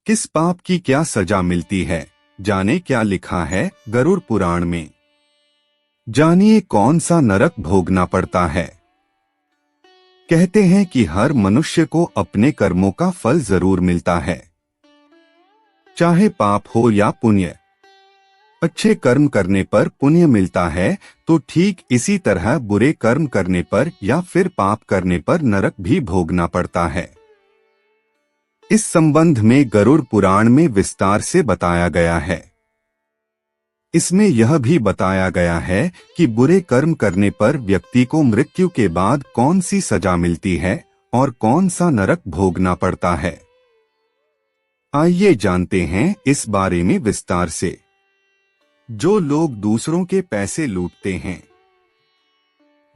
किस पाप की क्या सजा मिलती है, जाने क्या लिखा है गरुड़ पुराण में। जानिए कौन सा नरक भोगना पड़ता है। कहते हैं कि हर मनुष्य को अपने कर्मों का फल जरूर मिलता है, चाहे पाप हो या पुण्य। अच्छे कर्म करने पर पुण्य मिलता है, तो ठीक इसी तरह बुरे कर्म करने पर या फिर पाप करने पर नरक भी भोगना पड़ता है। इस संबंध में गरुड़ पुराण में विस्तार से बताया गया है। इसमें यह भी बताया गया है कि बुरे कर्म करने पर व्यक्ति को मृत्यु के बाद कौन सी सजा मिलती है और कौन सा नरक भोगना पड़ता है। आइए जानते हैं इस बारे में विस्तार से। जो लोग दूसरों के पैसे लूटते हैं,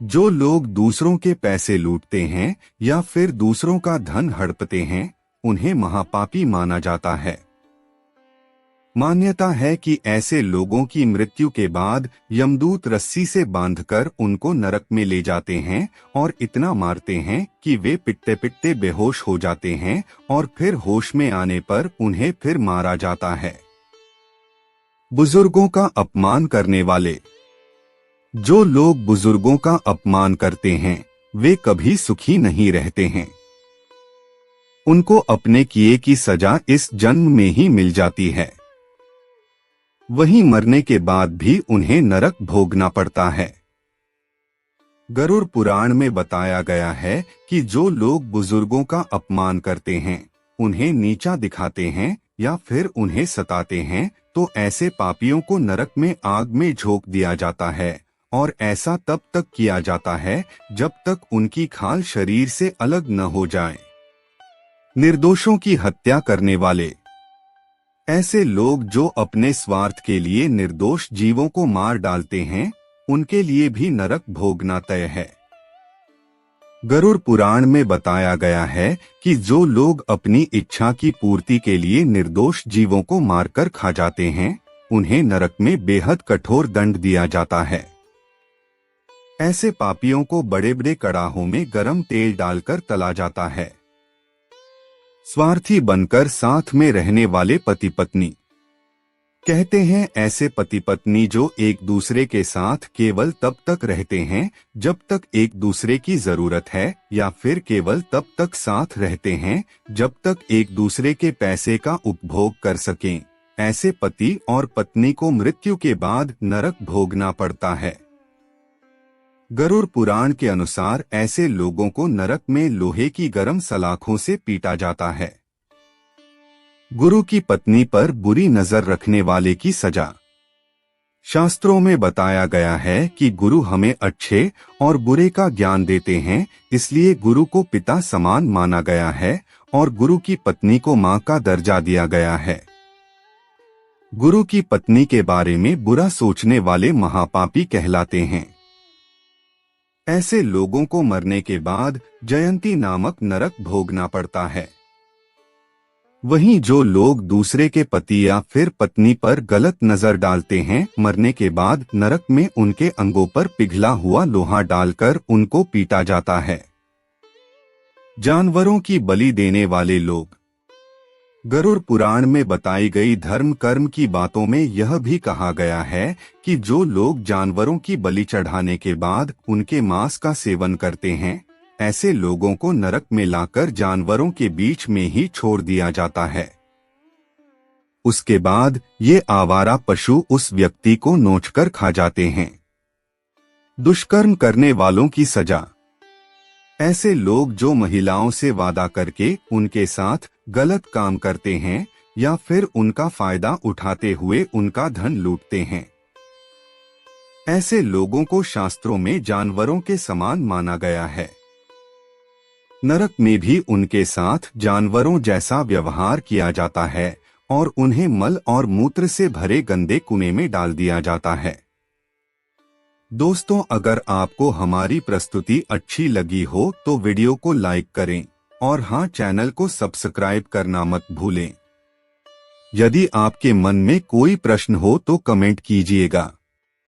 जो लोग दूसरों के पैसे लूटते हैं या फिर दूसरों का धन हड़पते हैं, उन्हें महापापी माना जाता है। मान्यता है कि ऐसे लोगों की मृत्यु के बाद यमदूत रस्सी से बांधकर उनको नरक में ले जाते हैं और इतना मारते हैं कि वे पिटते पिटते बेहोश हो जाते हैं और फिर होश में आने पर उन्हें फिर मारा जाता है। बुजुर्गों का अपमान करने वाले, जो लोग बुजुर्गों का अपमान करते हैं वे कभी सुखी नहीं रहते हैं। उनको अपने किए की सजा इस जन्म में ही मिल जाती है, वहीं मरने के बाद भी उन्हें नरक भोगना पड़ता है। गरुड़ पुराण में बताया गया है कि जो लोग बुजुर्गों का अपमान करते हैं, उन्हें नीचा दिखाते हैं या फिर उन्हें सताते हैं, तो ऐसे पापियों को नरक में आग में झोंक दिया जाता है और ऐसा तब तक किया जाता है जब तक उनकी खाल शरीर से अलग न हो जाए। निर्दोषों की हत्या करने वाले, ऐसे लोग जो अपने स्वार्थ के लिए निर्दोष जीवों को मार डालते हैं, उनके लिए भी नरक भोगना तय है। गरुड़ पुराण में बताया गया है कि जो लोग अपनी इच्छा की पूर्ति के लिए निर्दोष जीवों को मारकर खा जाते हैं, उन्हें नरक में बेहद कठोर दंड दिया जाता है। ऐसे पापियों को बड़े बड़े कड़ाहों में गरम तेल डालकर तला जाता है। स्वार्थी बनकर साथ में रहने वाले पति पत्नी, कहते हैं ऐसे पति पत्नी जो एक दूसरे के साथ केवल तब तक रहते हैं जब तक एक दूसरे की जरूरत है, या फिर केवल तब तक साथ रहते हैं जब तक एक दूसरे के पैसे का उपभोग कर सकें, ऐसे पति और पत्नी को मृत्यु के बाद नरक भोगना पड़ता है। गरुड़ पुराण के अनुसार ऐसे लोगों को नरक में लोहे की गरम सलाखों से पीटा जाता है। गुरु की पत्नी पर बुरी नजर रखने वाले की सजा। शास्त्रों में बताया गया है कि गुरु हमें अच्छे और बुरे का ज्ञान देते हैं, इसलिए गुरु को पिता समान माना गया है और गुरु की पत्नी को मां का दर्जा दिया गया है। गुरु की पत्नी के बारे में बुरा सोचने वाले महापापी कहलाते हैं। ऐसे लोगों को मरने के बाद जयंती नामक नरक भोगना पड़ता है। वहीं जो लोग दूसरे के पति या फिर पत्नी पर गलत नजर डालते हैं, मरने के बाद नरक में उनके अंगों पर पिघला हुआ लोहा डालकर उनको पीटा जाता है। जानवरों की बलि देने वाले लोग, गरुड़ पुराण में बताई गई धर्म कर्म की बातों में यह भी कहा गया है कि जो लोग जानवरों की बलि चढ़ाने के बाद उनके मांस का सेवन करते हैं, ऐसे लोगों को नरक में लाकर जानवरों के बीच में ही छोड़ दिया जाता है। उसके बाद ये आवारा पशु उस व्यक्ति को नोचकर खा जाते हैं। दुष्कर्म करने वालों की सजा, ऐसे लोग जो महिलाओं से वादा करके उनके साथ गलत काम करते हैं या फिर उनका फायदा उठाते हुए उनका धन लूटते हैं, ऐसे लोगों को शास्त्रों में जानवरों के समान माना गया है। नरक में भी उनके साथ जानवरों जैसा व्यवहार किया जाता है और उन्हें मल और मूत्र से भरे गंदे कुएं में डाल दिया जाता है। दोस्तों, अगर आपको हमारी प्रस्तुति अच्छी लगी हो तो वीडियो को लाइक करें और हाँ, चैनल को सब्सक्राइब करना मत भूलें। यदि आपके मन में कोई प्रश्न हो तो कमेंट कीजिएगा।